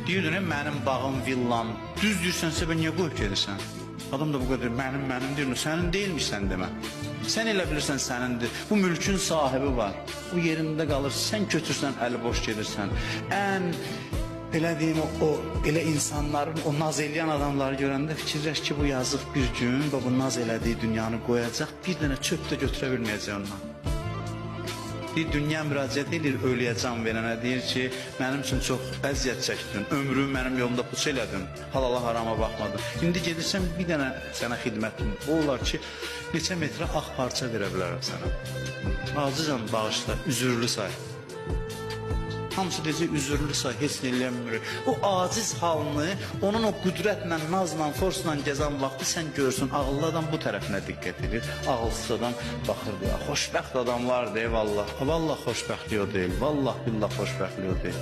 Deyirdin, mənim bağım, villam. Düz deyirsənsə, ben niyə qoyub gedirsən? Adam da bu qədər mənim deyir, sənin deyilmişsən demə. Sən elə bilirsən sənindir. Bu mülkün sahibi var. Bu yerində qalır, sən götürsən, əli boş gedirsən. Ən belə deyim, elə insanların, o naz eləyən adamları görəndə fikirləş ki, bu yazıq bir gün bu naz elədiyi dünyanı qoyacaq, bir dənə çöp də götürə bilməyəcək ondan. Bir dünya müraciət edir, ölüyə can verənə, deyir ki, mənim üçün çox əziyyət çəkdin, ömrümü mənim yolumda puç elədin, halala harama baxmadın. İndi gedirsən, bir dənə sənə xidmətim, o olar ki, neçə metrə ağ parça verə bilərəm sənə. Acizən bağışla, üzürlü say. Hamısı deyəcək, üzürlü say, heç nə eləmir. O aciz halını, onun o qüdrətlə, nazla, forsla gəzən vaxtı sən görsün. Ağıllı adam bu tərəfinə diqqət edir. Ağılsız adam baxır deyə. Xoşbəxt adamlar deyil, vallah. Vallah xoşbəxtlik o deyil. Vallah billah xoşbəxtlik o deyil.